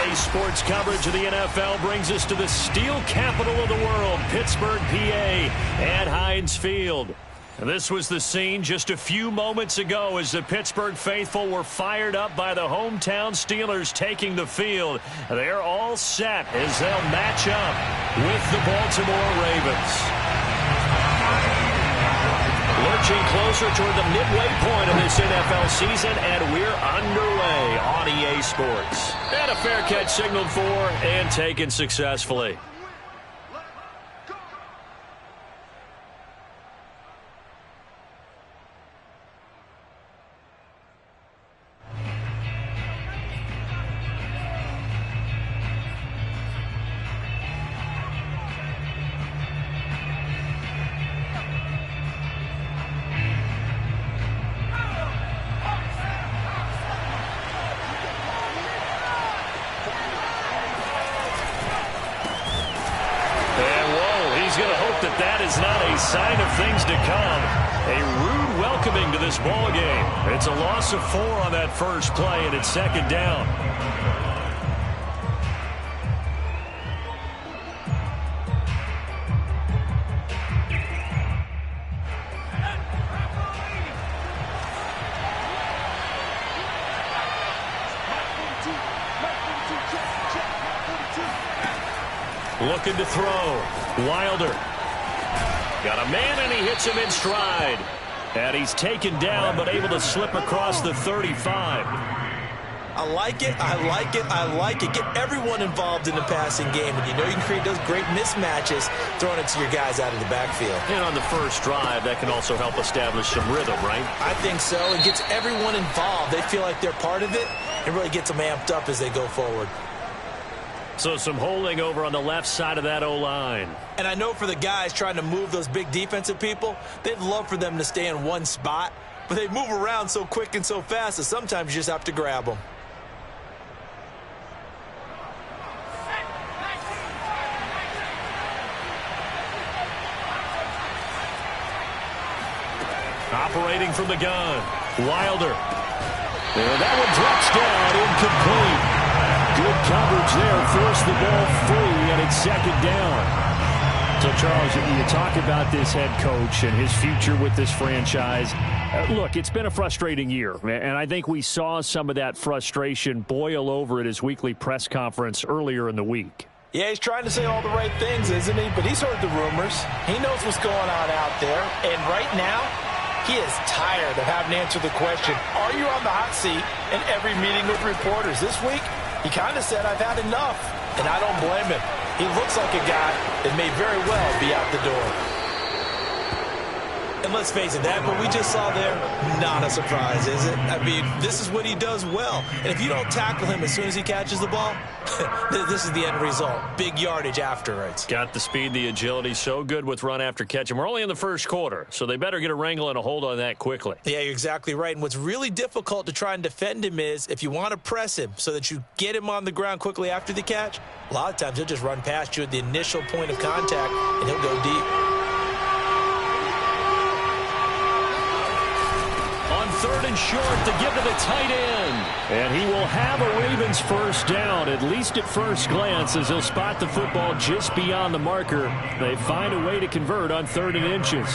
Today's sports coverage of the NFL brings us to the steel capital of the world, Pittsburgh, PA, at Heinz Field. This was the scene just a few moments ago as the Pittsburgh faithful were fired up by the hometown Steelers taking the field. They're all set as they'll match up with the Baltimore Ravens. Lurching closer toward the midway point of this NFL season, and we're underway on EA Sports. And a fair catch signaled for and taken successfully. That is not a sign of things to come. A rude welcoming to this ball game. It's a loss of 4 on that first play, and it's second down. Looking to throw. Wilder. Got a man, and he hits him in stride. And he's taken down, but able to slip across the 35. I like it, I like it, I like it. Get everyone involved in the passing game, and you know you can create those great mismatches throwing it to your guys out of the backfield. And on the first drive, that can also help establish some rhythm, right? I think so. It gets everyone involved. They feel like they're part of it. It really gets them amped up as they go forward. So some holding over on the left side of that O-line. And I know for the guys trying to move those big defensive people, they'd love for them to stay in one spot, but they move around so quick and so fast that sometimes you just have to grab them. Operating from the gun. Wilder. And that one drops down, incomplete. Good coverage there, forced the ball free, and it's second down. So, Charles, you talk about this head coach and his future with this franchise. Look, it's been a frustrating year, and I think we saw some of that frustration boil over at his weekly press conference earlier in the week. Yeah, he's trying to say all the right things, isn't he? But he's heard the rumors. He knows what's going on out there, and right now, he is tired of having to answer the question, are you on the hot seat in every meeting with reporters this week? He kind of said, I've had enough, and I don't blame him. He looks like a guy that may very well be out the door. And let's face it, that what we just saw there, not a surprise, is it? I mean, this is what he does well. And if you don't tackle him as soon as he catches the ball, this is the end result. Big yardage afterwards. Got the speed, the agility, so good with run after catch. And we're only in the first quarter, so they better get a wrangle and a hold on that quickly. Yeah, you're exactly right. And what's really difficult to try and defend him is if you want to press him so that you get him on the ground quickly after the catch, a lot of times he'll just run past you at the initial point of contact, and he'll go deep. Third and short to give to the tight end. And he will have a Ravens first down, at least at first glance, as he'll spot the football just beyond the marker. They find a way to convert on 3rd and inches.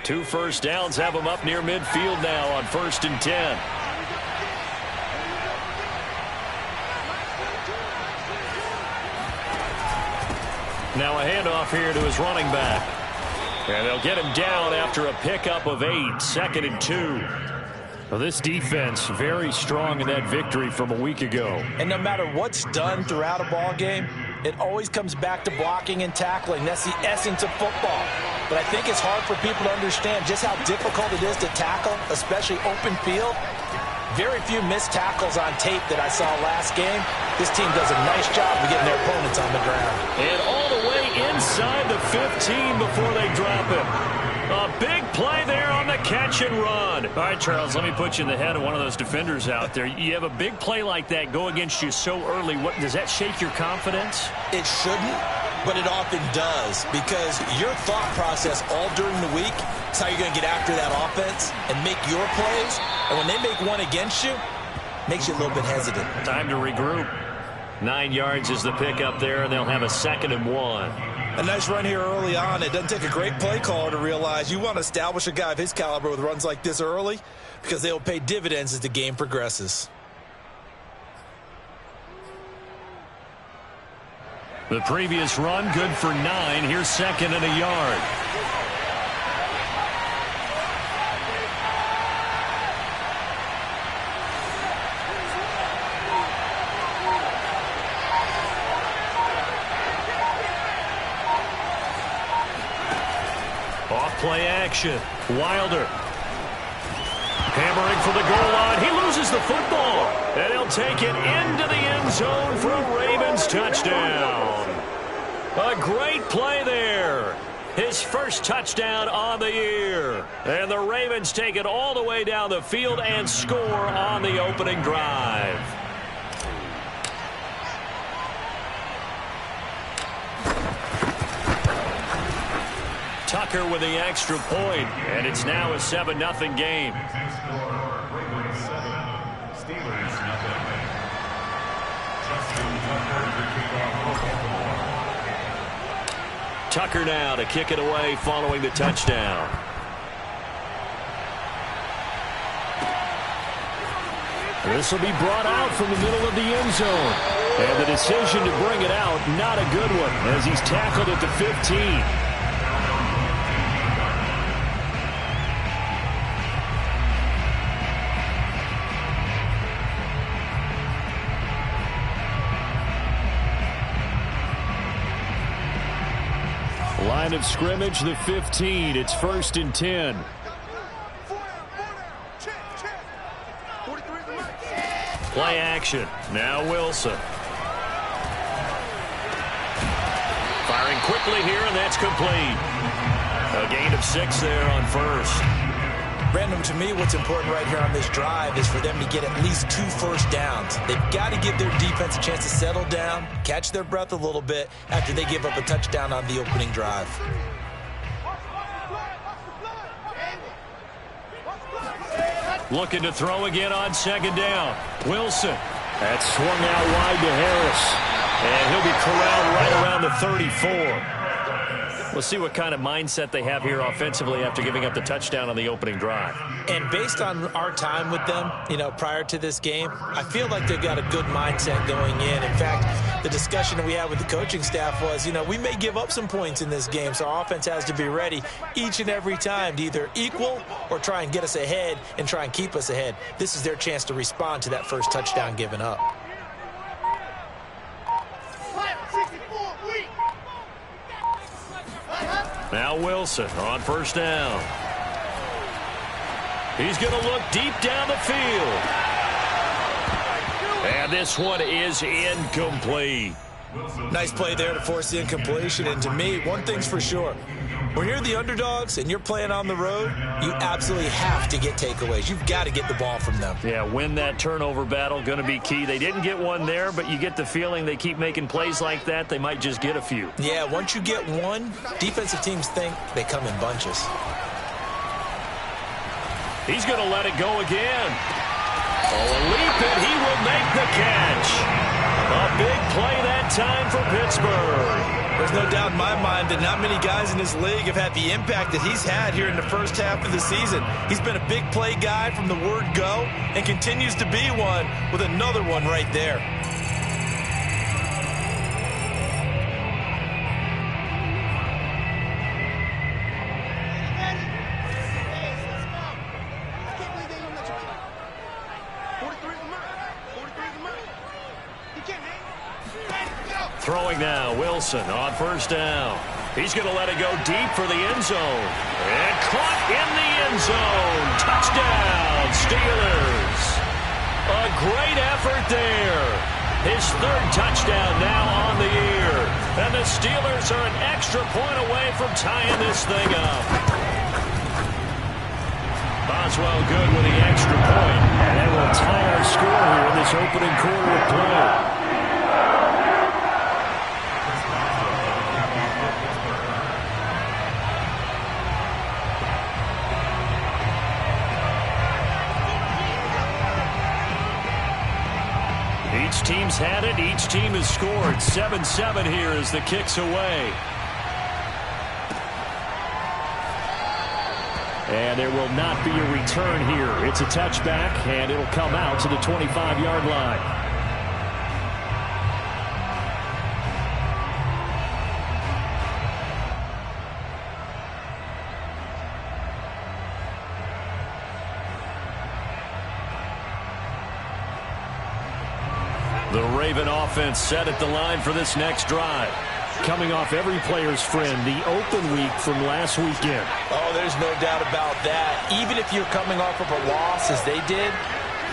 Two first downs have them up near midfield now on 1st and 10. Now a handoff here to his running back. And they'll get him down after a pickup of 8, 2nd and 2. Well, this defense very strong in that victory from a week ago. And no matter what's done throughout a ball game, it always comes back to blocking and tackling. That's the essence of football. But I think it's hard for people to understand just how difficult it is to tackle, especially open field. Very few missed tackles on tape that I saw last game. This team does a nice job of getting their opponents on the ground. And all the way inside the 15 before they drop him. A big play there on the catch and run. All right, Charles, let me put you in the head of one of those defenders out there. You have a big play like that go against you so early. What, does that shake your confidence? It shouldn't, but it often does, because your thought process all during the week is how you're going to get after that offense and make your plays. And when they make one against you, it makes you a little bit hesitant. Time to regroup. 9 yards is the pickup there, and they'll have a 2nd and 1. A nice run here early on. It doesn't take a great play caller to realize you want to establish a guy of his caliber with runs like this early, because they will pay dividends as the game progresses. The previous run, good for 9. Here's 2nd and a yard. Off-play action. Wilder. Hammering for the goal line. He loses the football. And he'll take it into the end zone for a Ravens touchdown. A great play there. His first touchdown on the year. And the Ravens take it all the way down the field and score on the opening drive. Tucker with the extra point, and it's now a 7-0 game. Tucker now to kick it away following the touchdown. This will be brought out from the middle of the end zone. And the decision to bring it out, not a good one, as he's tackled at the 15. Line of scrimmage, the 15. It's 1st and 10. Play action. Now Wilson. Firing quickly here, and that's complete. A gain of 6 there on 1st. Brandon, to me, what's important right here on this drive is for them to get at least 2 first downs. They've got to give their defense a chance to settle down, catch their breath a little bit after they give up a touchdown on the opening drive. Looking to throw again on 2nd down. Wilson. That's swung out wide to Harris. And he'll be corralled right around the 34. We'll see what kind of mindset they have here offensively after giving up the touchdown on the opening drive. And based on our time with them, prior to this game, I feel like they've got a good mindset going in. In fact, the discussion that we had with the coaching staff was, we may give up some points in this game, so our offense has to be ready each and every time to either equal or try and get us ahead and try and keep us ahead. This is their chance to respond to that first touchdown given up. Now Wilson on 1st down. He's going to look deep down the field. And this one is incomplete. Nice play there to force the incompletion. And to me, one thing's for sure. When you're the underdogs and you're playing on the road, you absolutely have to get takeaways. You've got to get the ball from them. Yeah, win that turnover battle, going to be key. They didn't get one there, but you get the feeling they keep making plays like that, they might just get a few. Yeah, once you get one, defensive teams think they come in bunches. He's going to let it go again. Oh, a leap, and he will make the catch. A big play that time for Pittsburgh. There's no doubt in my mind that not many guys in this league have had the impact that he's had here in the first half of the season. He's been a big play guy from the word go and continues to be one with another one right there. Throwing now, Wilson on 1st down. He's going to let it go deep for the end zone. And caught in the end zone. Touchdown, Steelers. A great effort there. His 3rd touchdown now on the year. And the Steelers are an extra point away from tying this thing up. Boswell good with the extra point. And they will tie our score here in this opening quarter of play. Each team's had it. Each team has scored. 7-7 here as the kick's away. And there will not be a return here. It's a touchback, and it'll come out to the 25-yard line. The Raven offense set at the line for this next drive. Coming off every player's friend, the open week from last weekend. Oh, there's no doubt about that. Even if you're coming off of a loss as they did,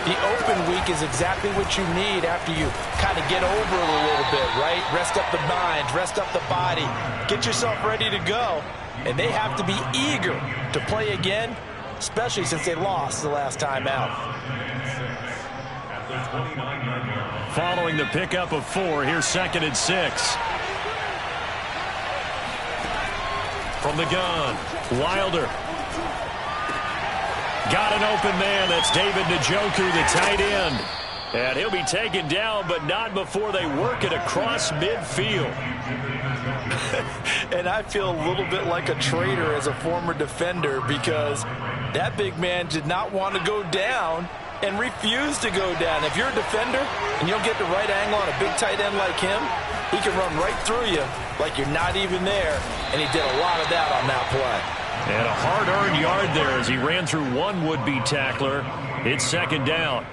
the open week is exactly what you need after you kind of get over it a little bit, right? Rest up the mind, rest up the body, get yourself ready to go. And they have to be eager to play again, especially since they lost the last time out. Following the pickup of 4, here's 2nd and 6. From the gun, Wilder. Got an open man. That's David Njoku, the tight end. And he'll be taken down, but not before they work it across midfield. And I feel a little bit like a traitor as a former defender because that big man did not want to go down and refused to go down. If you're a defender and you don't get the right angle on a big tight end like him, he can run right through you like you're not even there, and he did a lot of that on that play. And a hard-earned yard there as he ran through one would-be tackler. It's 2nd down.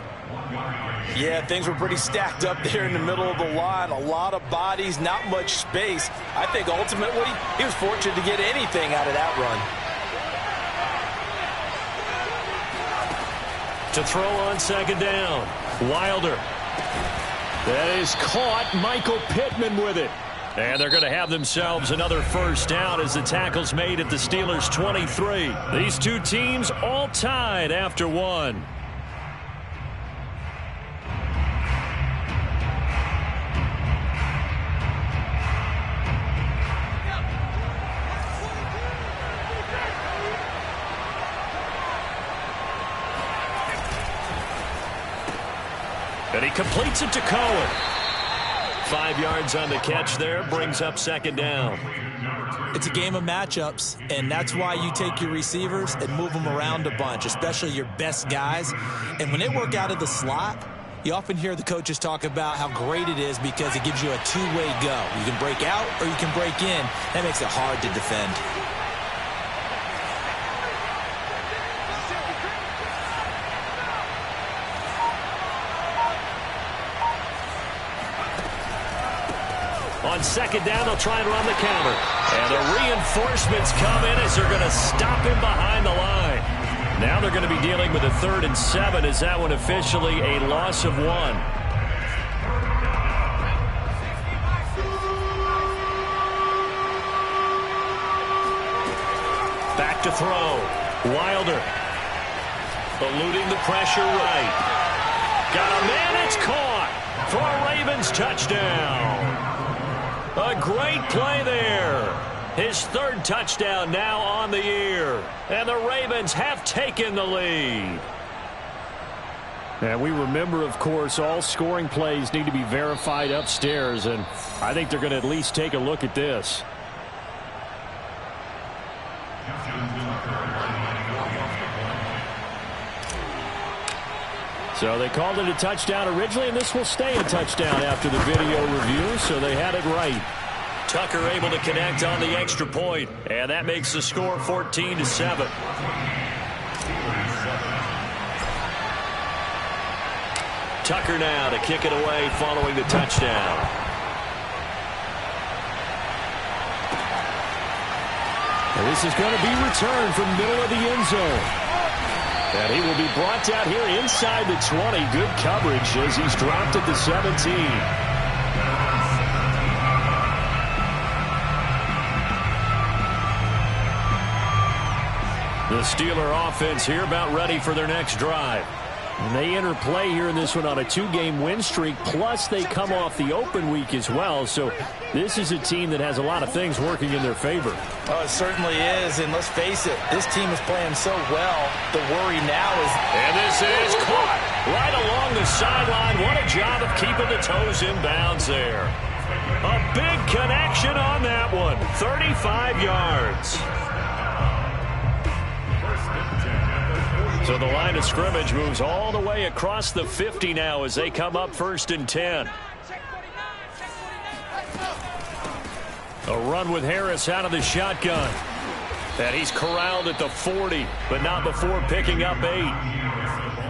Yeah, things were pretty stacked up there in the middle of the line. A lot of bodies, not much space. I think ultimately he was fortunate to get anything out of that run. To throw on 2nd down, Wilder. That is caught. Michael Pittman with it. And they're going to have themselves another first down as the tackle's made at the Steelers' 23. These two teams all tied after one. And he completes it to Cohen. 5 yards on the catch there, brings up 2nd down. It's a game of matchups, and that's why you take your receivers and move them around a bunch, especially your best guys. And when they work out of the slot, you often hear the coaches talk about how great it is because it gives you a two-way go. You can break out or you can break in. That makes it hard to defend. On 2nd down, they'll try and run the counter. And the reinforcements come in as they're going to stop him behind the line. Now they're going to be dealing with a 3rd and 7 as that one officially a loss of 1. Back to throw. Wilder. Eluding the pressure right. Got a man, it's caught for a Ravens touchdown. A great play there. His 3rd touchdown now on the year. And the Ravens have taken the lead. And we remember, of course, all scoring plays need to be verified upstairs. And I think they're going to at least take a look at this. So they called it a touchdown originally, and this will stay a touchdown after the video review, so they had it right. Tucker able to connect on the extra point, and that makes the score 14-7. Tucker now to kick it away following the touchdown. And this is going to be returned from middle of the end zone. And he will be brought down here inside the 20. Good coverage as he's dropped at the 17. The Steeler offense here about ready for their next drive. And they enter play here in this one on a 2-game win streak, plus they come off the open week as well. So this is a team that has a lot of things working in their favor. Oh, it certainly is, and let's face it, this team is playing so well. The worry now is... And this is caught right along the sideline. What a job of keeping the toes in bounds there. A big connection on that one. 35 yards. So the line of scrimmage moves all the way across the 50 now as they come up 1st and 10. A run with Harris out of the shotgun. And he's corralled at the 40, but not before picking up 8.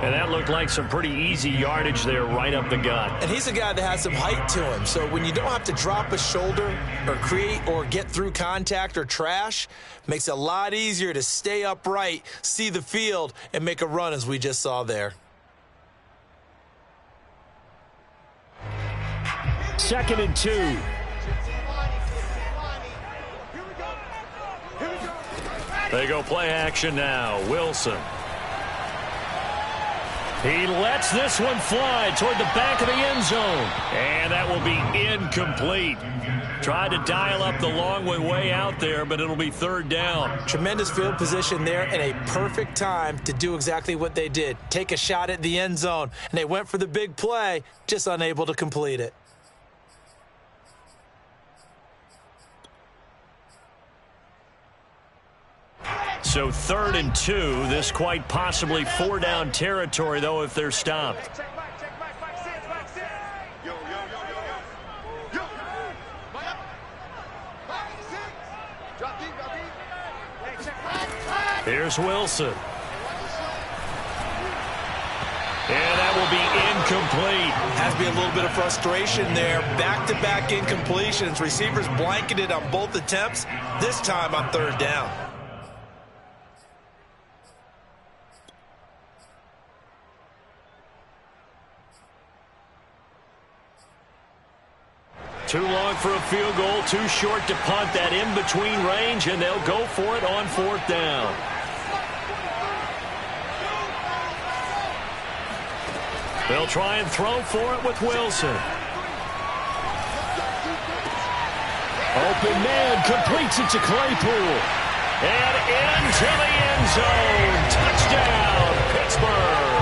And that looked like some pretty easy yardage there right up the gut. And he's a guy that has some height to him. So when you don't have to drop a shoulder or create or get through contact or trash, makes it a lot easier to stay upright, see the field, and make a run as we just saw there. 2nd and 2. They go play action now. Wilson. He lets this one fly toward the back of the end zone. And that will be incomplete. Tried to dial up the long way out there, but it'll be 3rd down. Tremendous field position there and a perfect time to do exactly what they did. Take a shot at the end zone. And they went for the big play, just unable to complete it. So 3rd and 2. This quite possibly 4-down territory, though, if they're stopped. Here's Wilson. And that will be incomplete. Has to be a little bit of frustration there. Back-to-back incompletions. Receivers blanketed on both attempts, this time on 3rd down. Too long for a field goal, too short to punt. That in-between range, and they'll go for it on 4th down. They'll try and throw for it with Wilson. Open man, completes it to Claypool. And into the end zone. Touchdown, Pittsburgh.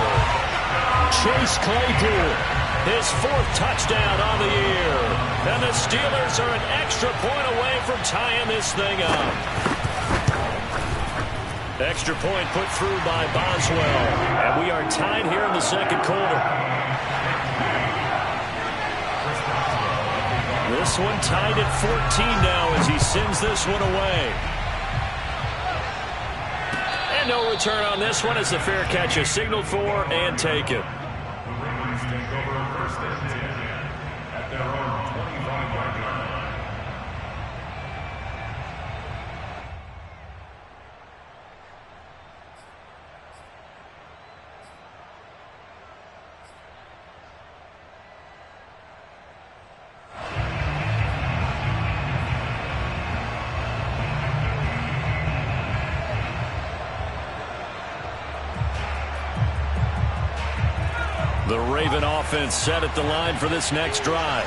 Chase Claypool. His 4th touchdown on the year. And the Steelers are an extra point away from tying this thing up. Extra point put through by Boswell. And we are tied here in the 2nd quarter. This one tied at 14 now as he sends this one away. And no return on this one as the fair catch is signaled for and taken. The Raven offense set at the line for this next drive.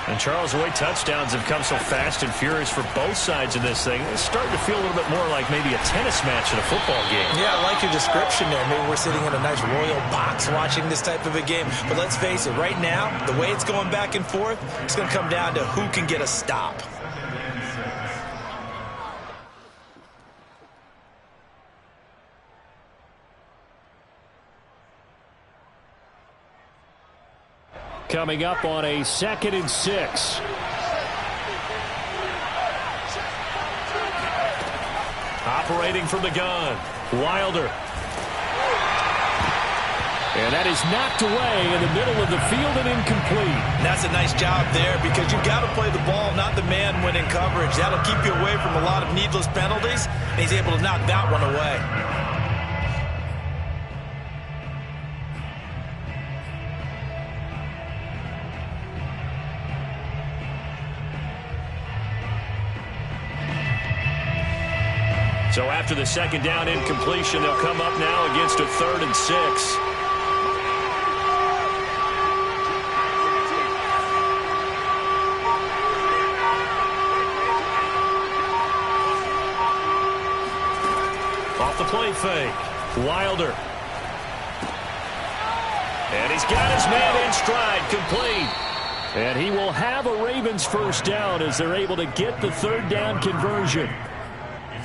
And Charles, the way touchdowns have come so fast and furious for both sides of this thing, it's starting to feel a little bit more like maybe a tennis match in a football game. Yeah, I like your description there. Maybe we're sitting in a nice royal box watching this type of a game. But let's face it, right now, the way it's going back and forth, it's going to come down to who can get a stop. Coming up on a 2nd and 6. Operating from the gun, Wilder. And that is knocked away in the middle of the field and incomplete. That's a nice job there because you've got to play the ball, not the man when in coverage. That'll keep you away from a lot of needless penalties, and he's able to knock that one away. So after the second down incompletion, they'll come up now against a 3rd and 6. Off the play fake. Wilder. And he's got his man in stride, complete. And he will have a Ravens first down as they're able to get the 3rd down conversion.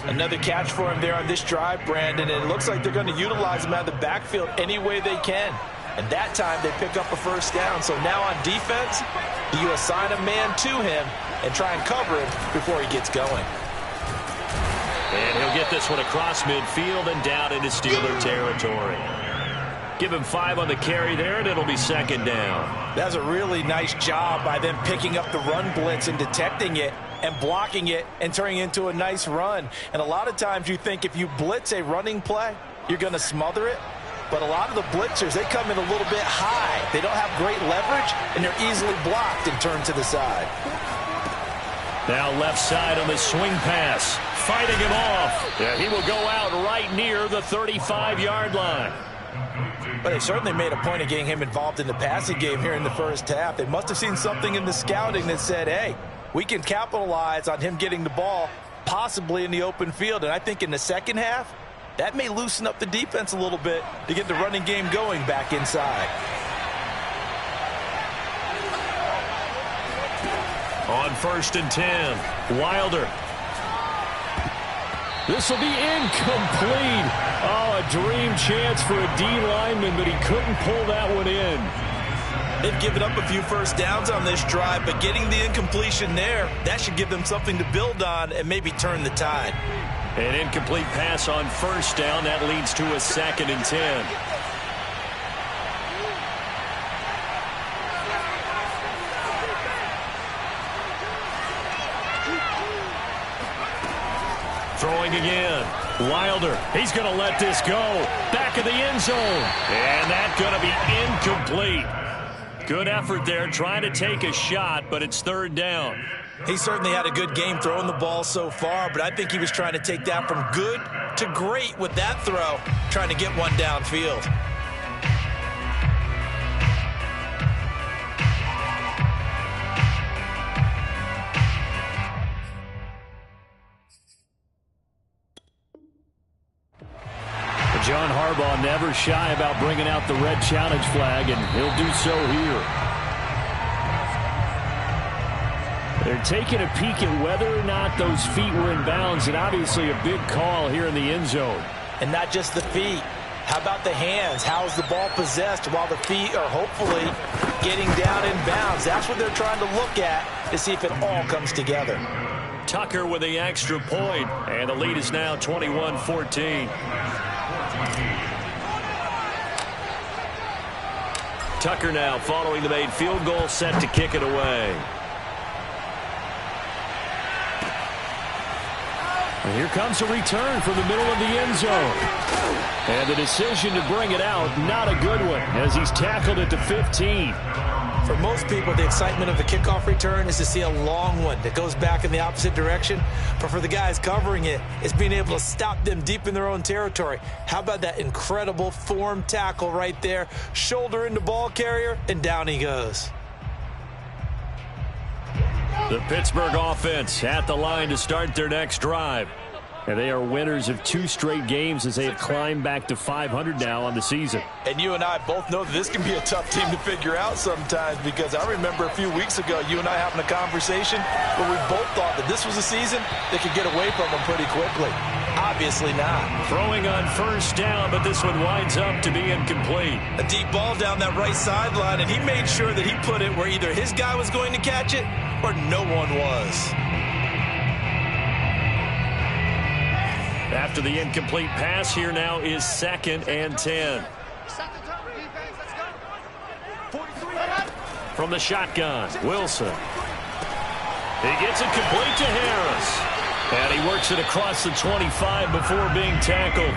Another catch for him there on this drive, Brandon, and it looks like they're going to utilize him out of the backfield any way they can. And that time they pick up a first down. So now on defense, you assign a man to him and try and cover him before he gets going. And he'll get this one across midfield and down into Steeler territory. Give him 5 on the carry there, and it'll be 2nd down. That's a really nice job by them picking up the run blitz and detecting it and blocking it and turning it into a nice run. And a lot of times you think if you blitz a running play, you're going to smother it. But a lot of the blitzers, they come in a little bit high. They don't have great leverage, and they're easily blocked and turned to the side. Now left side on the swing pass. Fighting him off. Yeah, he will go out right near the 35-yard line. But they certainly made a point of getting him involved in the passing game here in the first half. They must have seen something in the scouting that said, hey, we can capitalize on him getting the ball possibly in the open field. And I think in the second half, that may loosen up the defense a little bit to get the running game going back inside. On 1st and 10, Wilder. This will be incomplete. Oh, a dream chance for a D lineman, but he couldn't pull that one in. They've given up a few first downs on this drive, but getting the incompletion there, that should give them something to build on and maybe turn the tide. An incomplete pass on 1st down. That leads to a 2nd and 10. Throwing again. Wilder. He's going to let this go. Back of the end zone. And that's going to be incomplete. Good effort there trying to take a shot, but it's 3rd down. He certainly had a good game throwing the ball so far, but I think he was trying to take that from good to great with that throw, trying to get one downfield. John Harbaugh never shy about bringing out the red challenge flag, and he'll do so here. They're taking a peek at whether or not those feet were in bounds, and obviously a big call here in the end zone. And not just the feet. How about the hands? How is the ball possessed while the feet are hopefully getting down in bounds? That's what they're trying to look at to see if it all comes together. Tucker with the extra point, and the lead is now 21-14. Tucker now following the made field goal, set to kick it away. And here comes a return from the middle of the end zone. And the decision to bring it out, not a good one, as he's tackled it to 15. For most people, the excitement of the kickoff return is to see a long one that goes back in the opposite direction. But for the guys covering it, it's being able to stop them deep in their own territory. How about that incredible form tackle right there? Shoulder in the ball carrier, and down he goes. The Pittsburgh offense at the line to start their next drive. And they are winners of 2 straight games as they have climbed back to 500 now on the season. And you and I both know that this can be a tough team to figure out sometimes, because I remember a few weeks ago you and I having a conversation where we both thought that this was a season that could get away from them pretty quickly. Obviously not. Throwing on 1st down, but this one winds up to be incomplete. A deep ball down that right sideline, and he made sure that he put it where either his guy was going to catch it or no one was. After the incomplete pass, here now is 2nd and 10. From the shotgun, Wilson. He gets it complete to Harris. And he works it across the 25 before being tackled.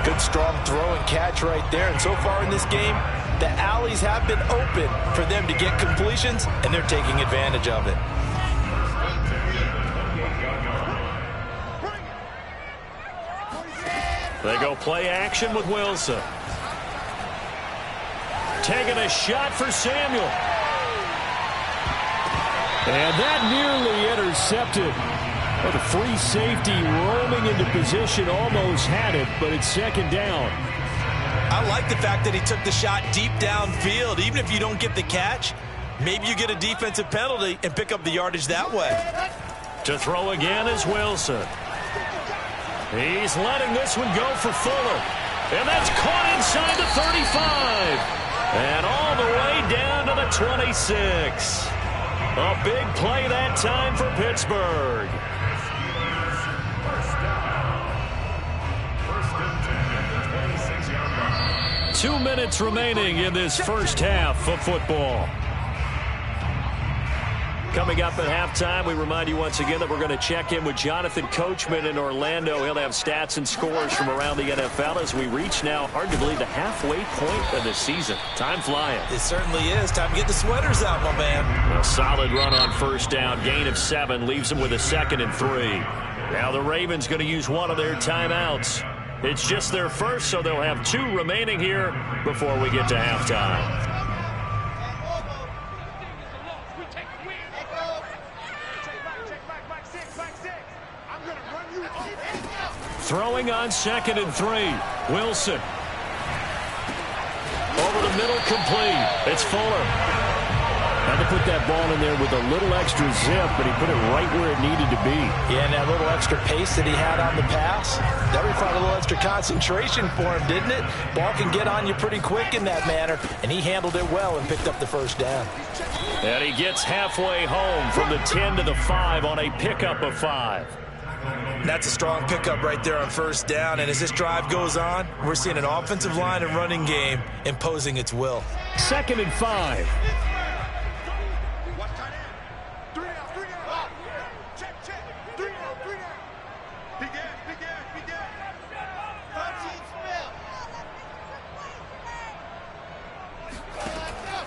Good strong throw and catch right there. And so far in this game, the alleys have been open for them to get completions, and they're taking advantage of it. They go play action with Wilson. Taking a shot for Samuel. And that nearly intercepted. Well, the free safety roaming into position almost had it, but it's second down. I like the fact that he took the shot deep downfield. Even if you don't get the catch, maybe you get a defensive penalty and pick up the yardage that way. To throw again is Wilson. He's letting this one go for Fuller. And that's caught inside the 35. And all the way down to the 26. A big play that time for Pittsburgh. Two minutes remaining in this first half of football. Coming up at halftime, we remind you once again that we're going to check in with Jonathan Coachman in Orlando. He'll have stats and scores from around the NFL as we reach now, hard to believe, the halfway point of the season. Time flying. It certainly is. Time to get the sweaters out, my man. A solid run on first down. Gain of 7 leaves them with a 2nd and 3. Now the Ravens going to use one of their timeouts. It's just their first, so they'll have 2 remaining here before we get to halftime. Throwing on 2nd and 3. Wilson. Over the middle, complete. It's Fuller. Had to put that ball in there with a little extra zip, but he put it right where it needed to be. Yeah, and that little extra pace that he had on the pass, that required a little extra concentration for him, didn't it? Ball can get on you pretty quick in that manner, and he handled it well and picked up the first down. And he gets halfway home from the 10 to the 5 on a pickup of 5. That's a strong pickup right there on first down, and as this drive goes on, we're seeing an offensive line and running game imposing its will. 2nd and 5.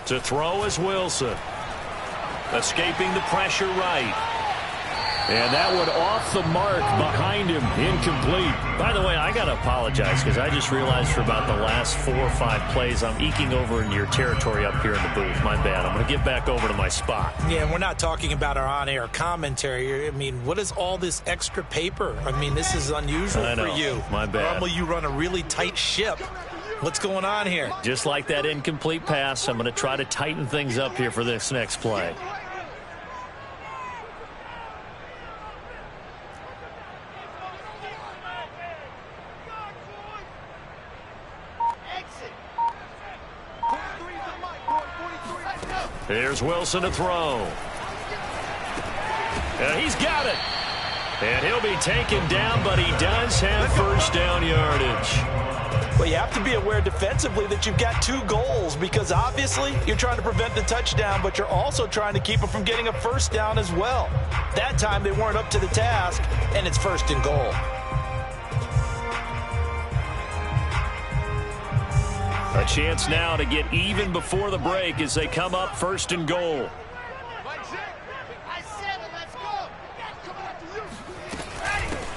To throw is Wilson. Escaping the pressure right. And that one off the mark behind him. Incomplete. By the way, I got to apologize because I just realized for about the last 4 or 5 plays I'm eking over in your territory up here in the booth. My bad. I'm going to get back over to my spot. Yeah, and we're not talking about our on-air commentary. I mean, what is all this extra paper? I mean, this is unusual for you. My bad. Normally you run a really tight ship. What's going on here? Just like that incomplete pass, I'm going to try to tighten things up here for this next play. Here's Wilson to throw. He's got it. And he'll be taken down, but he does have first down yardage. Well, you have to be aware defensively that you've got 2 goals because obviously you're trying to prevent the touchdown, but you're also trying to keep them from getting a first down as well. That time they weren't up to the task, and it's 1st and goal. A chance now to get even before the break as they come up 1st and goal.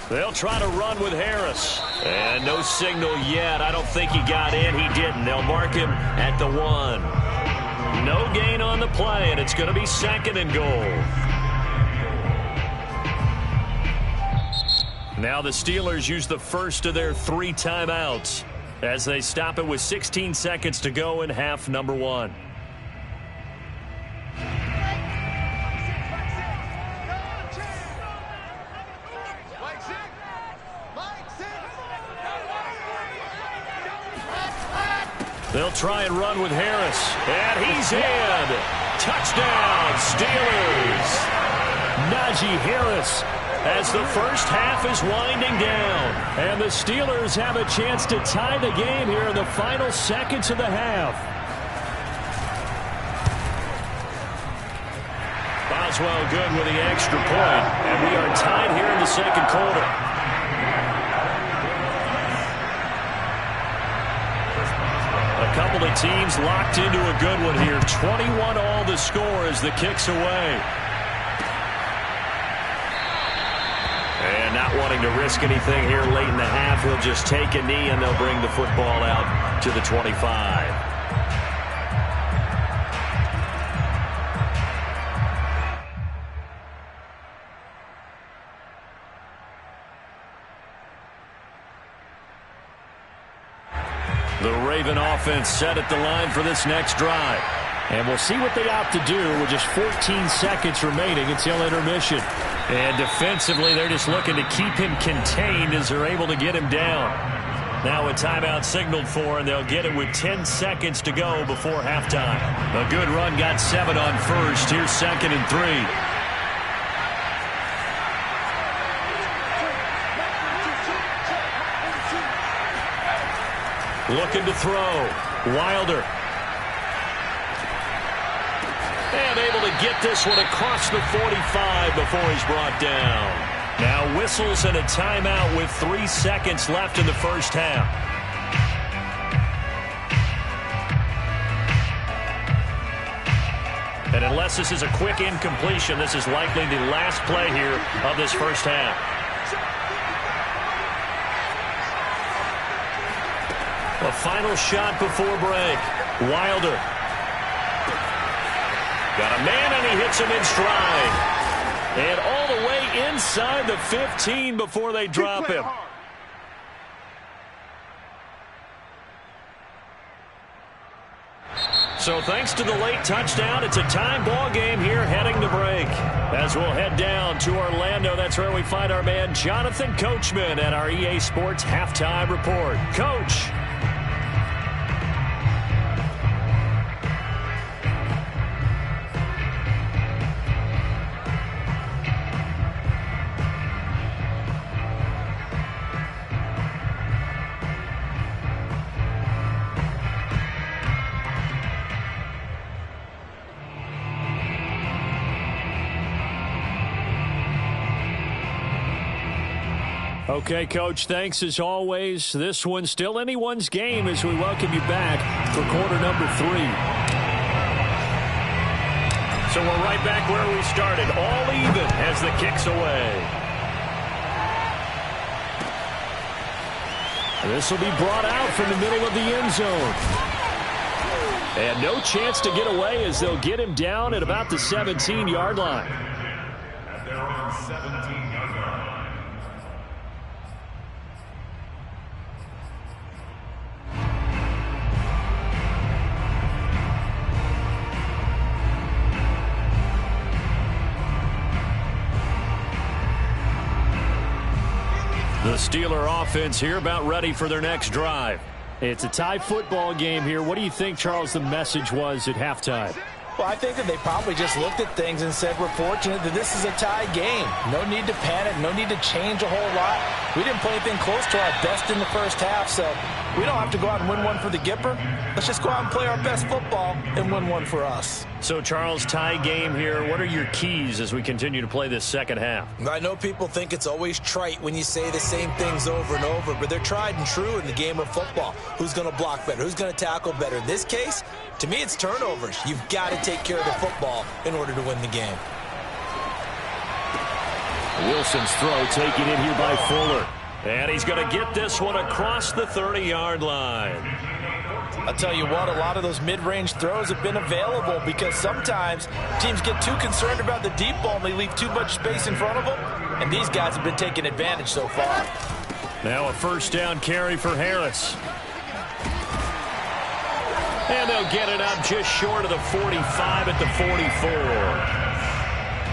They'll try to run with Harris. And no signal yet. I don't think he got in. He didn't. They'll mark him at the 1. No gain on the play, and it's going to be 2nd and goal. Now the Steelers use the first of their 3 timeouts as they stop it with 16 seconds to go in half number 1. They'll try and run with Harris. And he's in. Touchdown, Steelers. Najee Harris as the first half is winding down. And the Steelers have a chance to tie the game here in the final seconds of the half. Boswell good with the extra point. And we are tied here in the second quarter. A couple of teams locked into a good one here. 21 all the score as the kick's away. And that one wanting to risk anything here late in the half. He'll just take a knee, and they'll bring the football out to the 25. The Raven offense set at the line for this next drive. And we'll see what they opt to do with just 14 seconds remaining until intermission. And defensively, they're just looking to keep him contained as they're able to get him down. Now a timeout signaled for, and they'll get it with 10 seconds to go before halftime. A good run got 7 on first. Here's 2nd and 3. Looking to throw. Wilder. And able to get this one across the 45 before he's brought down. Now whistles and a timeout with 3 seconds left in the first half. And unless this is a quick incompletion, this is likely the last play here of this first half. A final shot before break. Wilder. Got a man, and he hits him in stride. And all the way inside the 15 before they drop him. So thanks to the late touchdown, it's a time ball game here heading to break. As we'll head down to Orlando, that's where we find our man Jonathan Coachman at our EA Sports Halftime Report. Coach. Okay, Coach, thanks as always. This one's still anyone's game as we welcome you back for quarter number 3. So we're right back where we started, all even as the kick's away. This will be brought out from the middle of the end zone. And no chance to get away as they'll get him down at about the 17-yard line. At their own 17-yard line. The Steeler offense here about ready for their next drive. It's a tie football game here. What do you think, Charles, the message was at halftime? Well, I think that they probably just looked at things and said, we're fortunate that this is a tie game. No need to panic. No need to change a whole lot. We didn't play anything close to our best in the first half, so we don't have to go out and win one for the Gipper. Let's just go out and play our best football and win one for us. So, Charles, tie game here. What are your keys as we continue to play this second half? I know people think it's always trite when you say the same things over and over, but they're tried and true in the game of football. Who's going to block better? Who's going to tackle better? In this case, to me, it's turnovers. You've got to take care of the football in order to win the game. Wilson's throw taken in here by Fuller. And he's going to get this one across the 30-yard line. I'll tell you what, a lot of those mid-range throws have been available because sometimes teams get too concerned about the deep ball and they leave too much space in front of them. And these guys have been taking advantage so far. Now a first down carry for Harris. And they'll get it up just short of the 45 at the 44.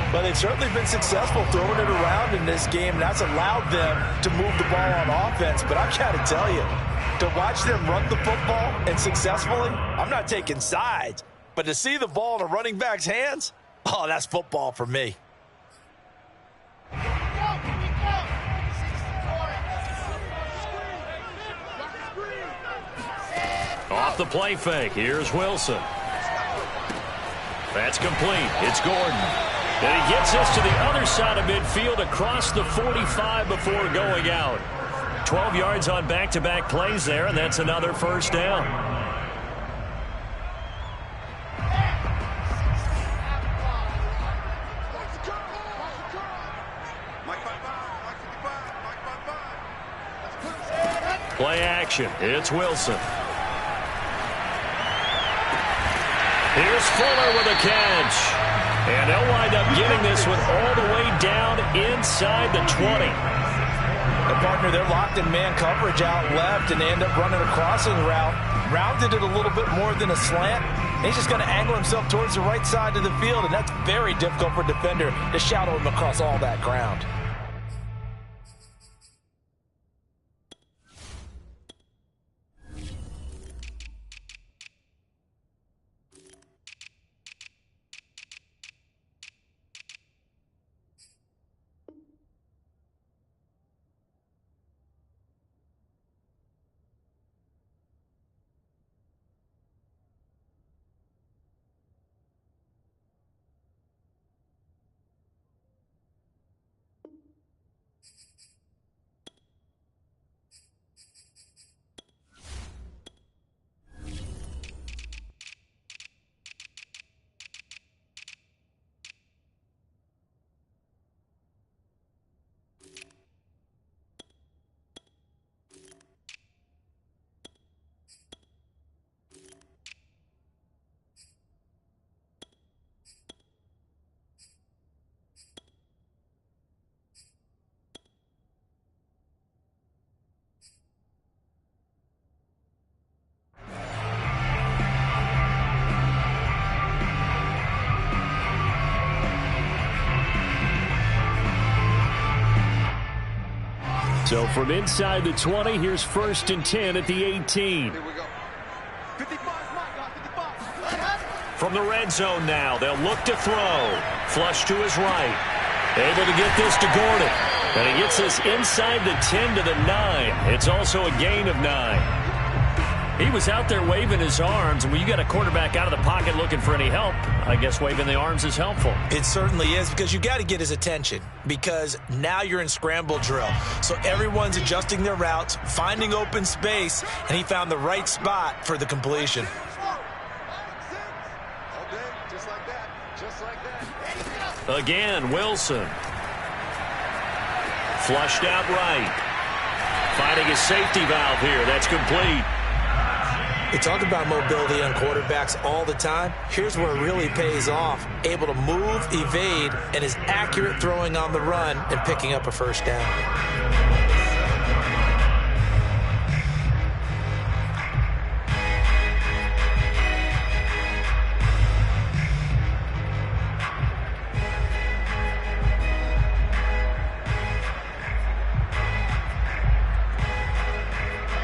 But they've certainly been successful throwing it around in this game, and that's allowed them to move the ball on offense. But I've got to tell you, to watch them run the football and successfully, I'm not taking sides, but to see the ball in a running back's hands, oh, that's football for me. Off the play fake, here's Wilson. That's complete. It's Gordon. And he gets us to the other side of midfield across the 45 before going out. 12 yards on back-to-back plays there, and that's another first down. Play action. It's Wilson. Here's Fuller with a catch. And they'll wind up getting this one all the way down inside the 20. The partner, they're locked in man coverage out left, and they end up running a crossing route. Rounded it a little bit more than a slant. He's just going to angle himself towards the right side of the field, and that's very difficult for a defender to shadow him across all that ground. So from inside the 20, here's 1st and 10 at the 18. Here we go. 55, From the red zone now, they'll look to throw. Flush to his right. Able to get this to Gordon. And he gets this inside the 10 to the 9. It's also a gain of 9. He was out there waving his arms, and when you got a quarterback out of the pocket looking for any help, I guess waving the arms is helpful. It certainly is, because you got to get his attention, because now you're in scramble drill. So everyone's adjusting their routes, finding open space, and he found the right spot for the completion. Again, Wilson. Flushed out right. Finding a safety valve here. That's complete. We talk about mobility on quarterbacks all the time. Here's where it really pays off. Able to move, evade, and is accurate throwing on the run and picking up a first down.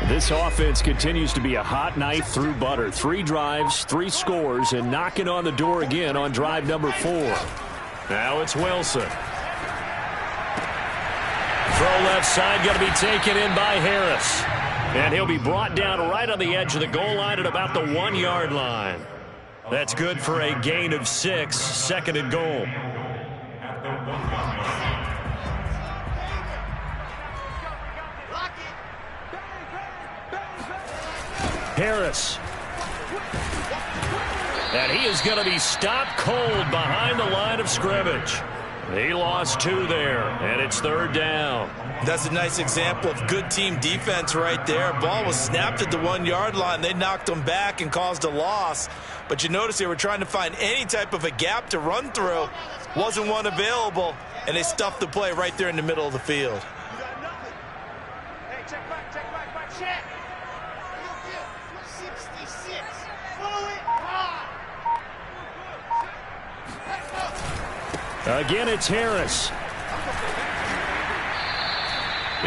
This offense continues to be a hot knife through butter. 3 drives, 3 scores, and knocking on the door again on drive number 4. Now it's Wilson. Throw left side, going to be taken in by Harris. And he'll be brought down right on the edge of the goal line at about the 1-yard line. That's good for a gain of 6, 2nd and goal. Harris. And he is going to be stopped cold behind the line of scrimmage. He lost 2 there, and it's 3rd down. That's a nice example of good team defense right there. Ball was snapped at the 1-yard line. They knocked him back and caused a loss. But you notice they were trying to find any type of a gap to run through. Wasn't one available, and they stuffed the play right there in the middle of the field. Hey, check back, check. Again, it's Harris.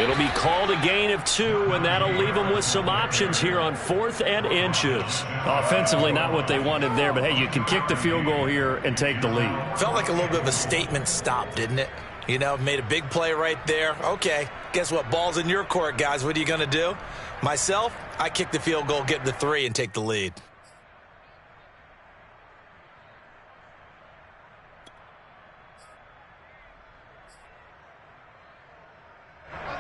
It'll be called a gain of 2, and that'll leave them with some options here on 4th and inches. Offensively, not what they wanted there, but hey, you can kick the field goal here and take the lead. Felt like a little bit of a statement stop, didn't it? You know, made a big play right there. Okay, guess what? Ball's in your court, guys. What are you going to do? Myself, I kick the field goal, get the 3, and take the lead.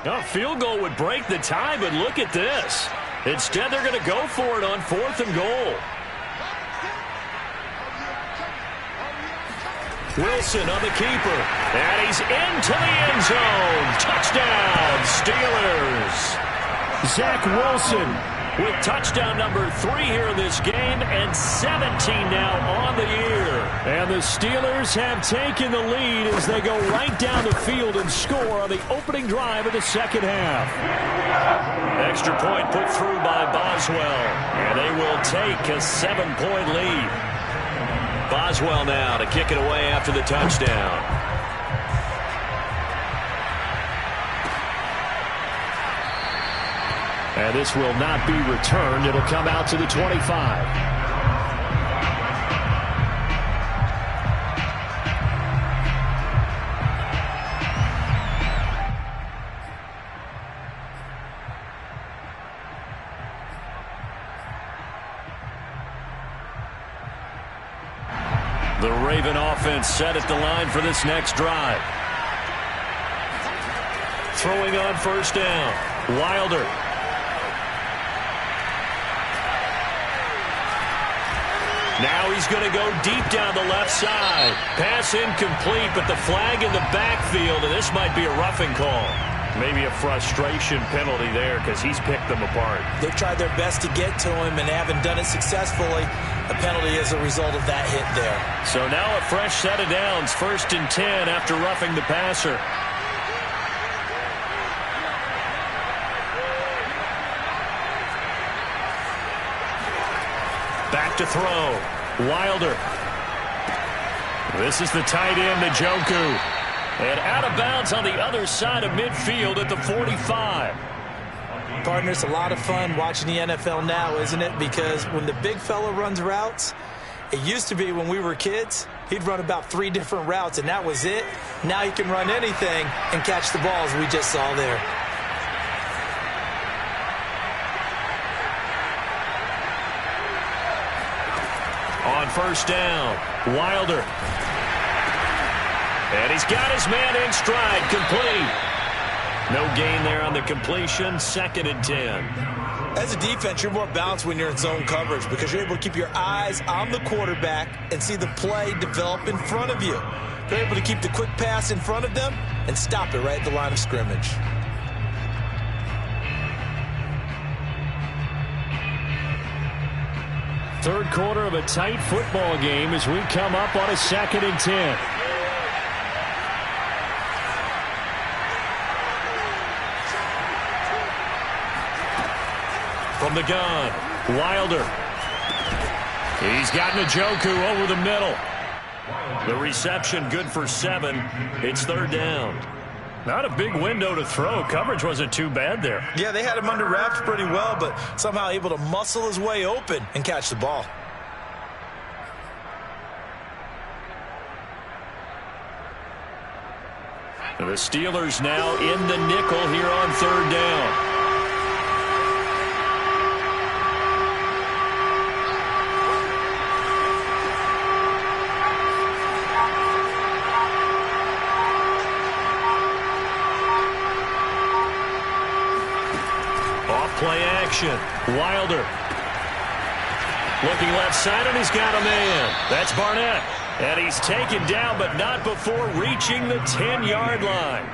A field goal would break the tie, but look at this. Instead, they're going to go for it on 4th and goal. Wilson on the keeper. And he's into the end zone. Touchdown, Steelers. Zach Wilson with touchdown number 3 here in this game, and 17 now on the year. And the Steelers have taken the lead as they go right down the field and score on the opening drive of the second half. Extra point put through by Boswell, and they will take a 7-point lead. Boswell now to kick it away after the touchdown. And this will not be returned. It'll come out to the 25. The Raven offense set at the line for this next drive. Throwing on first down. Wilder. Now he's going to go deep down the left side. Pass incomplete, but the flag in the backfield, and this might be a roughing call. Maybe a frustration penalty there because he's picked them apart. They've tried their best to get to him and haven't done it successfully. A penalty as a result of that hit there. So now a fresh set of downs, 1st and 10 after roughing the passer. Back to throw. Wilder. This is the tight end, Njoku. And out of bounds on the other side of midfield at the 45. Partner, it's a lot of fun watching the NFL now, isn't it? Because when the big fella runs routes, it used to be when we were kids, he'd run about 3 different routes, and that was it. Now he can run anything and catch the balls we just saw there. On first down, Wilder. And he's got his man in stride, complete. No gain there on the completion, 2nd and 10. As a defense, you're more balanced when you're in zone coverage because you're able to keep your eyes on the quarterback and see the play develop in front of you. You're able to keep the quick pass in front of them and stop it right at the line of scrimmage. Third quarter of a tight football game as we come up on a 2nd and 10. From the gun, Wilder. He's got Njoku over the middle. The reception good for 7. It's 3rd down. Not a big window to throw. Coverage wasn't too bad there. Yeah, they had him under wraps pretty well, but somehow able to muscle his way open and catch the ball. The Steelers now in the nickel here on 3rd down. Play action. Wilder. Looking left side, and he's got a man. That's Barnett. And he's taken down, but not before reaching the 10-yard line.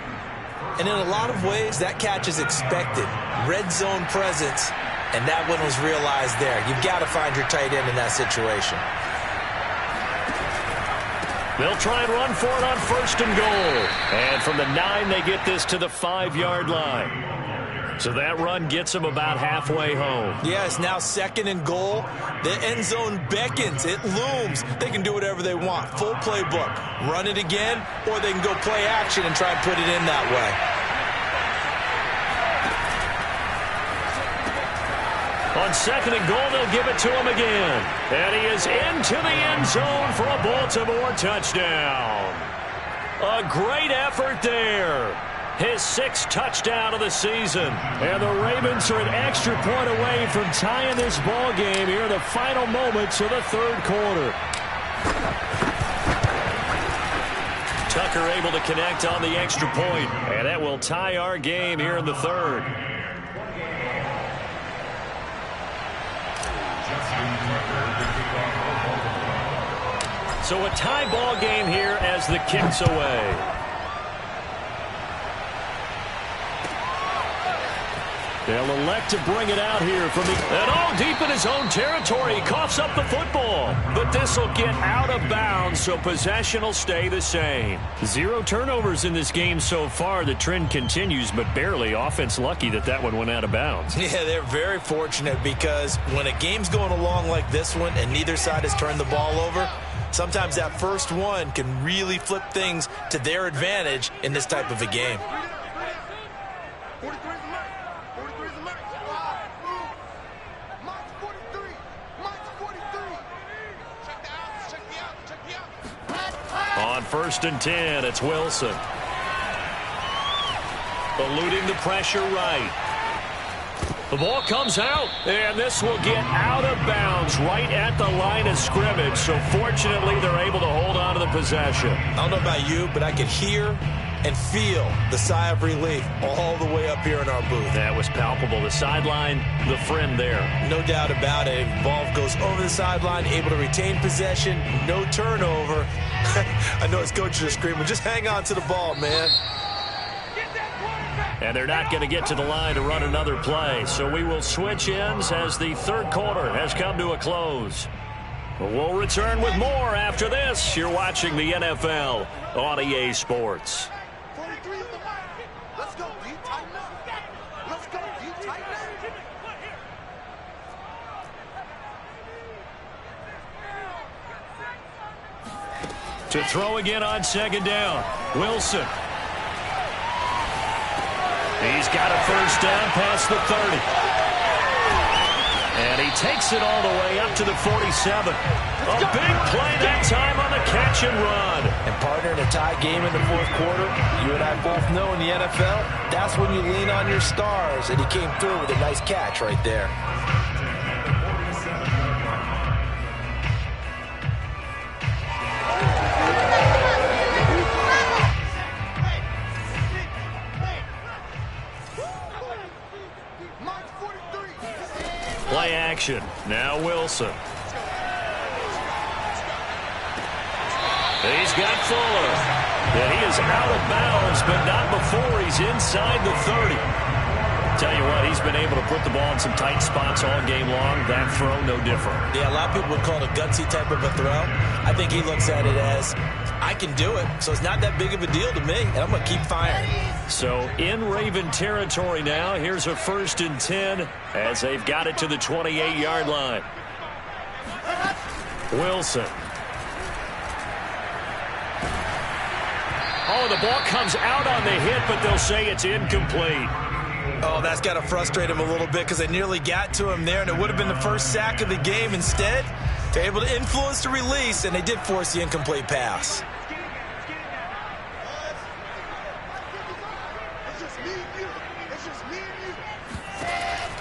And in a lot of ways, that catch is expected. Red zone presence, and that one was realized there. You've got to find your tight end in that situation. They'll try and run for it on 1st and goal. And from the 9, they get this to the 5-yard line. So that run gets them about halfway home. Yeah, it's now 2nd and goal. The end zone beckons. It looms. They can do whatever they want. Full playbook. Run it again, or they can go play action and try and put it in that way. On 2nd and goal, they'll give it to him again. And he is into the end zone for a Baltimore touchdown. A great effort there. His 6th touchdown of the season. And the Ravens are an extra point away from tying this ball game here in the final moments of the 3rd quarter. Tucker able to connect on the extra point, and that will tie our game here in the 3rd. So a tie ball game here as the kick's away. They'll elect to bring it out here from the... And all deep in his own territory. He coughs up the football. But this will get out of bounds, so possession will stay the same. 0 turnovers in this game so far. The trend continues, but barely. Offense lucky that one went out of bounds. Yeah, they're very fortunate because when a game's going along like this one and neither side has turned the ball over, sometimes that first one can really flip things to their advantage in this type of a game. On 1st and 10, it's Wilson. Eluding the pressure right. The ball comes out, and this will get out of bounds right at the line of scrimmage. So fortunately, they're able to hold on to the possession. I don't know about you, but I could hear and feel the sigh of relief all the way up here in our booth. That was palpable. The sideline, the friend there. No doubt about it. Ball goes over the sideline, able to retain possession, no turnover. I know his coaches are screaming, just hang on to the ball, man. And they're not going to get to the line to run another play. So we will switch ends as the 3rd quarter has come to a close. We'll return with more after this. You're watching the NFL on EA Sports. Let's go, D. Tighten up. Let's go, D. Tighten up. To throw again on 2nd down. Wilson. He's got a 1st down past the 30. And he takes it all the way up to the 47. A big play that time on the catch and run. And partner, in a tie game in the 4th quarter, you and I both know in the NFL, that's when you lean on your stars. And he came through with a nice catch right there. Play action. Now Wilson. He's got Fuller. And he is out of bounds, but not before he's inside the 30. Tell you what, he's been able to put the ball in some tight spots all game long. That throw, no different. Yeah, a lot of people would call it a gutsy type of a throw. I think he looks at it as, I can do it, so it's not that big of a deal to me, and I'm going to keep firing. So in Raven territory now, here's a 1st and 10 as they've got it to the 28-yard line. Wilson. Oh, the ball comes out on the hit, but they'll say it's incomplete. Oh, that's got to frustrate him a little bit because they nearly got to him there, and it would have been the 1st sack of the game. Instead, they're able to influence the release, and they did force the incomplete pass.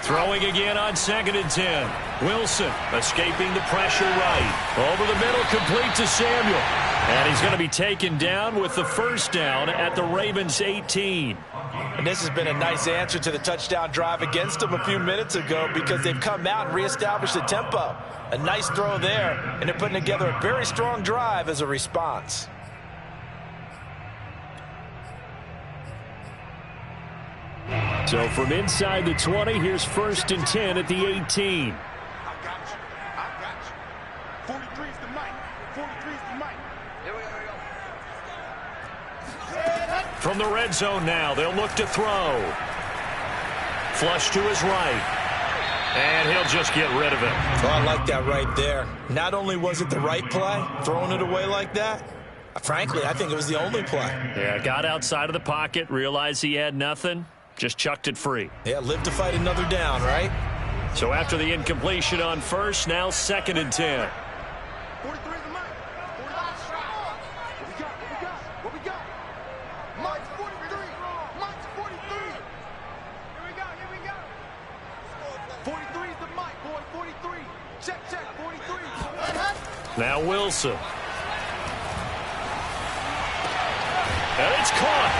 Throwing again on 2nd and 10. Wilson escaping the pressure right. Over the middle, complete to Samuel. And he's going to be taken down with the 1st down at the Ravens 18. And this has been a nice answer to the touchdown drive against them a few minutes ago because they've come out and reestablished the tempo. A nice throw there, and they're putting together a very strong drive as a response. So from inside the 20, here's 1st and 10 at the 18. I got you. I got you. 43 is the mic. 43 is the mic. Here we go. From the red zone now, they'll look to throw. Flush to his right. And he'll just get rid of it. Oh, I like that right there. Not only was it the right play, throwing it away like that, frankly, I think it was the only play. Yeah, got outside of the pocket, realized he had nothing, just chucked it free. Yeah, live to fight another down, right? So after the incompletion on 1st, now 2nd and 10. 43 is the mic. 45. What we got? What we got? What we got? Mike's 43. Mike's 43. Here we go. Here we go. 43 is the mic, boy. 43. Check, check. 43. Now Wilson. And it's caught.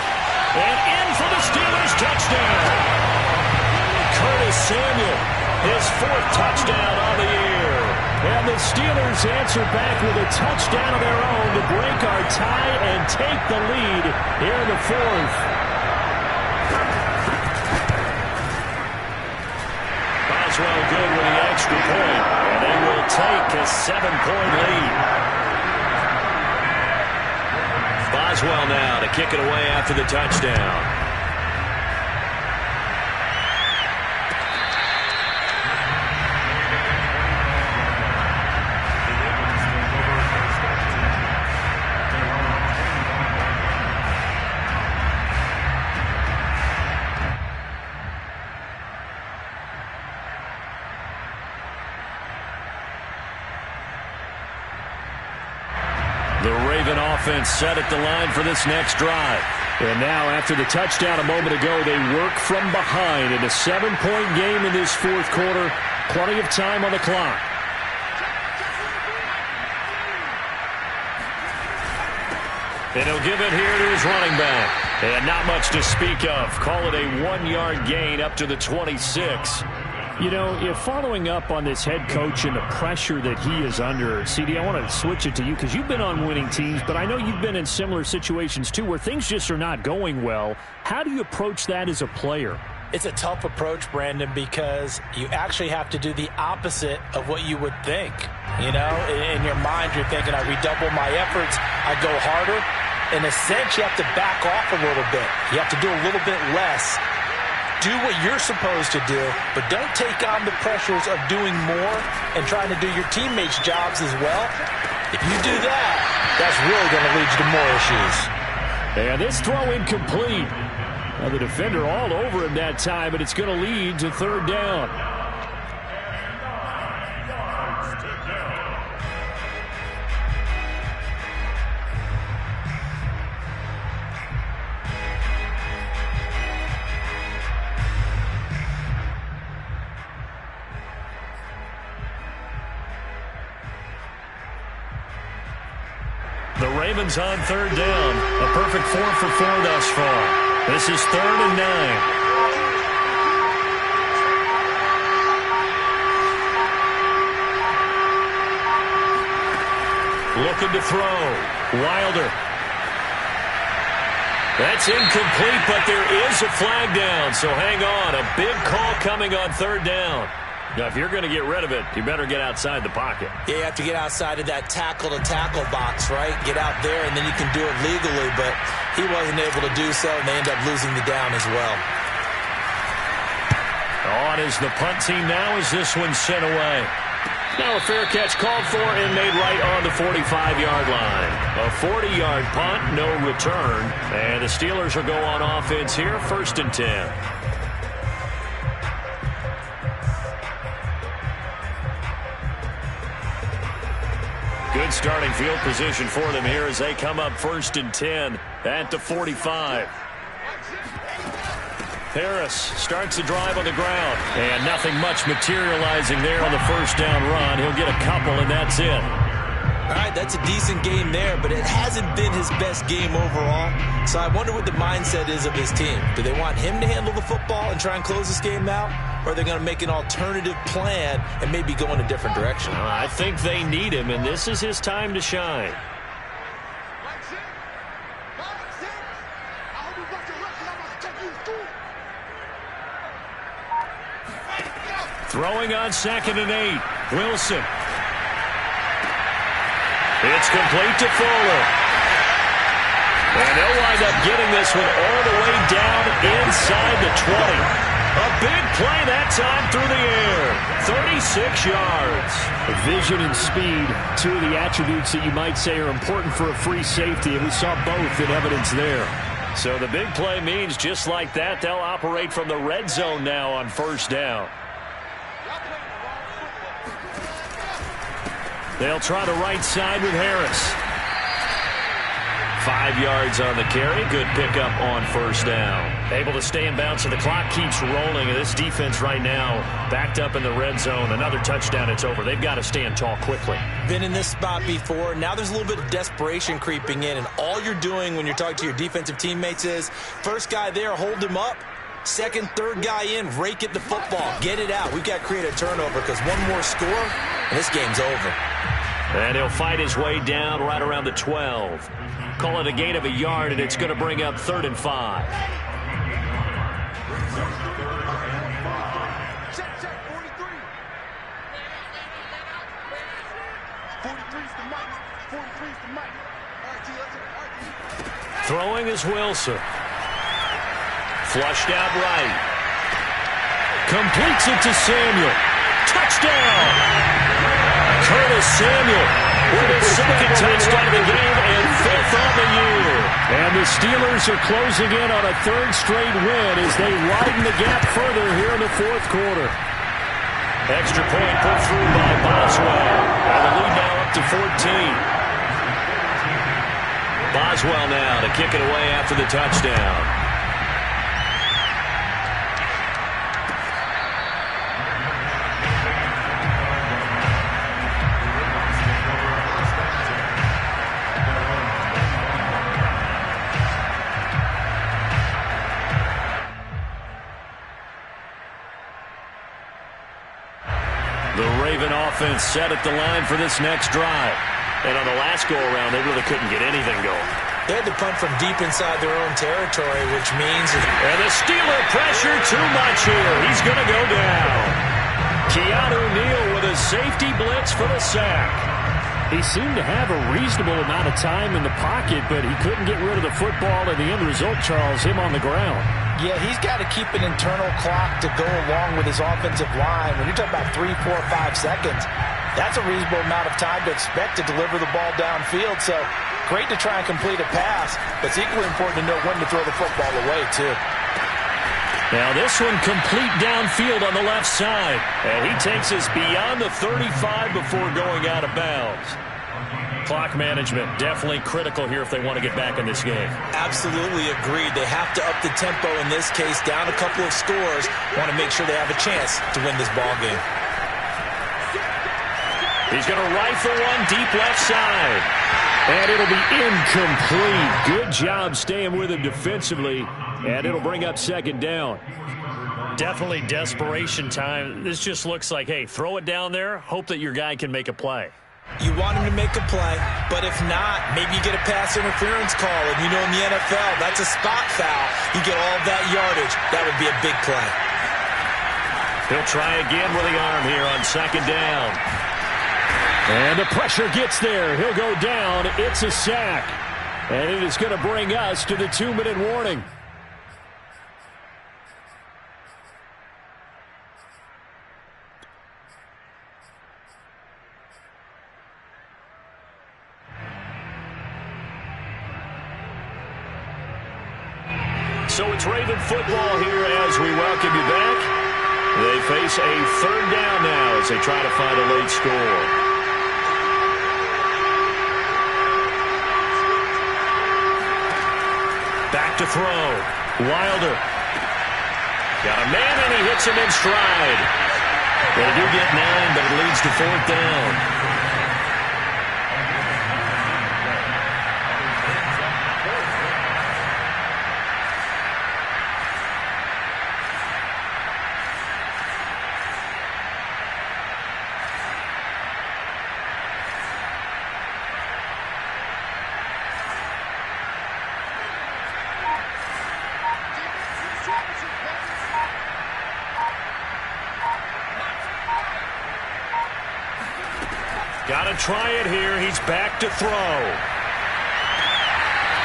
And in for the Steelers touchdown. Curtis Samuel, his 4th touchdown on the year. And the Steelers answer back with a touchdown of their own to break our tie and take the lead here in the 4th. Boswell good with the extra point, and they will take a 7-point lead. Boswell now to kick it away after the touchdown. The Raven offense set at the line for this next drive. And now after the touchdown a moment ago, they work from behind in a 7-point game in this fourth quarter. Plenty of time on the clock. And he'll give it here to his running back. And not much to speak of. Call it a 1-yard gain up to the 26. You know, if following up on this head coach and the pressure that he is under, CD, I want to switch it to you because you've been on winning teams, but I know you've been in similar situations too where things just are not going well. How do you approach that as a player? It's a tough approach, Brandon, because you actually have to do the opposite of what you would think. You know, in your mind, you're thinking, I redouble my efforts, I go harder. In a sense, you have to back off a little bit. You have to do a little bit less. Do what you're supposed to do, but don't take on the pressures of doing more and trying to do your teammates' jobs as well. If you do that, that's really going to lead you to more issues. And this throw incomplete. Now the defender all over him that time, and it's going to lead to third down. The Ravens on third down. A perfect 4 for 4 thus far. This is 3rd and 9. Looking to throw. Wilder. That's incomplete, but there is a flag down, so hang on. A big call coming on third down. Now, if you're going to get rid of it, you better get outside the pocket. Yeah, you have to get outside of that tackle-to-tackle box, right? Get out there, and then you can do it legally, but he wasn't able to do so, and they end up losing the down as well. On is the punt team now as this one's sent away. Now a fair catch called for and made right on the 45-yard line. A 40-yard punt, no return, and the Steelers will go on offense here, 1st and 10. Good starting field position for them here as they come up 1st and 10 at the 45. Harris starts the drive on the ground, and nothing much materializing there on the first down run. He'll get a couple, and that's it. All right, that's a decent game there, but it hasn't been his best game overall. So I wonder what the mindset is of his team. Do they want him to handle the football and try and close this game out? Or are they going to make an alternative plan and maybe go in a different direction? I think they need him, and this is his time to shine. Throwing on 2nd and 8. Wilson. It's complete to Fuller. And they'll wind up getting this one all the way down inside the 20. A big play that time through the air. 36 yards. Vision and speed, two of the attributes that you might say are important for a free safety, and we saw both in evidence there. So the big play means just like that, they'll operate from the red zone now on 1st down. They'll try the right side with Harris. 5 yards on the carry. Good pickup on 1st down. Able to stay in bounds, so the clock keeps rolling. And this defense right now backed up in the red zone. Another touchdown, it's over. They've got to stand tall quickly. Been in this spot before. Now there's a little bit of desperation creeping in. And all you're doing when you're talking to your defensive teammates is, first guy there, hold him up. Second, third guy in, rake at the football. Get it out. We've got to create a turnover because one more score, and this game's over. And he'll fight his way down right around the 12. Call it a gain of a yard, and it's going to bring up 3rd and 5. Check, 43. 43's the mic. 43's the mic. All right, G, let's go. All right, G. Throwing is Wilson. Flushed out right. Completes it to Samuel. Touchdown! Curtis Samuel with his second touchdown of the game and fifth on the year. And the Steelers are closing in on a third straight win as they widen the gap further here in the fourth quarter. Extra point put through by Boswell. And the lead now up to 14. Boswell now to kick it away after the touchdown. The Raven offense set at the line for this next drive. And on the last go-around, they really couldn't get anything going. They had to punt from deep inside their own territory, which means... And the Steeler pressure too much here. He's going to go down. Keanu Neal with a safety blitz for the sack. He seemed to have a reasonable amount of time in the pocket, but he couldn't get rid of the football, and the end result, Charles, him on the ground. Yeah, he's got to keep an internal clock to go along with his offensive line. When you're talking about 3, 4, 5 seconds, that's a reasonable amount of time to expect to deliver the ball downfield. So great to try and complete a pass, but it's equally important to know when to throw the football away, too. Now this one complete downfield on the left side. And he takes us beyond the 35 before going out of bounds. Clock management definitely critical here if they want to get back in this game. Absolutely agreed. They have to up the tempo in this case, down a couple of scores. Want to make sure they have a chance to win this ball game. He's going to rifle one deep left side. And it'll be incomplete. Good job staying with him defensively. And it'll bring up second down. Definitely desperation time. This just looks like, hey, throw it down there. Hope that your guy can make a play. You want him to make a play, but if not, maybe you get a pass interference call. And you know in the NFL, that's a spot foul. You get all of that yardage. That would be a big play. He'll try again with the arm here on second down. And the pressure gets there. He'll go down. It's a sack. And it is going to bring us to the 2-minute warning. So it's Raven football here as we welcome you back. They face a third down now as they try to find a late score. Back to throw. Wilder. Got a man and he hits him in stride. They do get 9, but it leads to fourth down. Got to try it here. He's back to throw.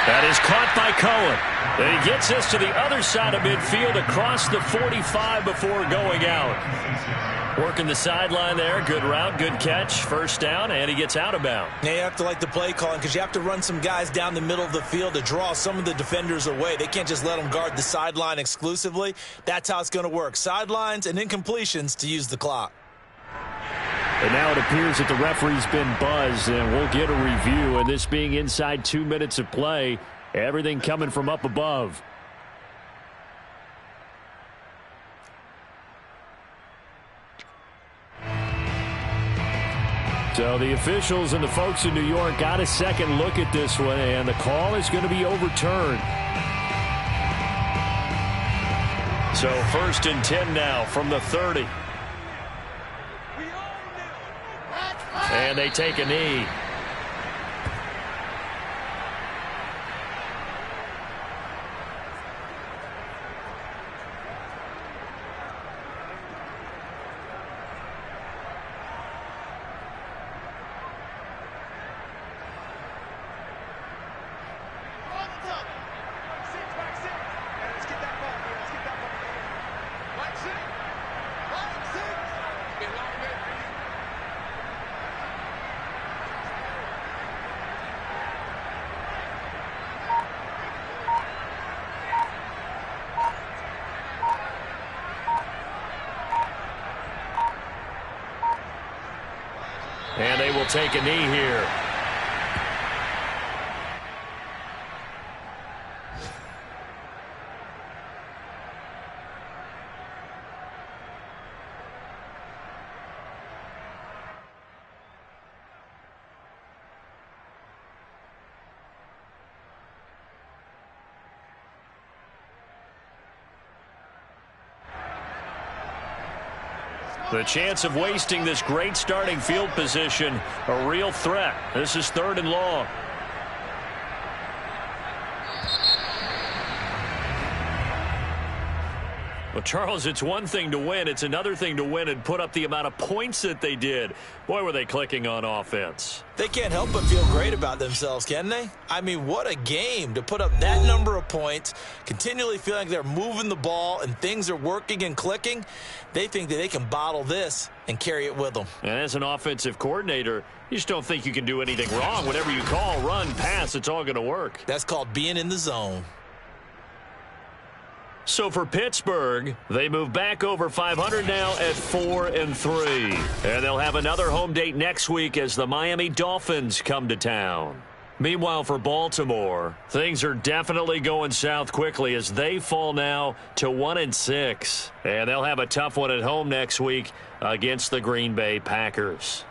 That is caught by Cohen. And he gets us to the other side of midfield across the 45 before going out. Working the sideline there. Good route, good catch. First down, and he gets out of bounds. Now you have to like the play calling because you have to run some guys down the middle of the field to draw some of the defenders away. They can't just let them guard the sideline exclusively. That's how it's going to work. Sidelines and incompletions to use the clock. And now it appears that the referee's been buzzed, and we'll get a review. And this being inside 2 minutes of play, everything coming from up above. So the officials and the folks in New York got a second look at this one, and the call is going to be overturned. So 1st and 10 now from the 30. And they take a knee. take a knee here. The chance of wasting this great starting field position, a real threat. This is 3rd and long. Well, Charles, it's one thing to win. It's another thing to win and put up the amount of points that they did. Boy, were they clicking on offense. They can't help but feel great about themselves, can they? I mean, what a game to put up that number of points, continually feeling like they're moving the ball and things are working and clicking. They think that they can bottle this and carry it with them. And as an offensive coordinator, you just don't think you can do anything wrong. Whatever you call, run, pass, it's all going to work. That's called being in the zone. So for Pittsburgh, they move back over 500 now at 4-3. And they'll have another home date next week as the Miami Dolphins come to town. Meanwhile, for Baltimore, things are definitely going south quickly as they fall now to 1-6. And they'll have a tough one at home next week against the Green Bay Packers.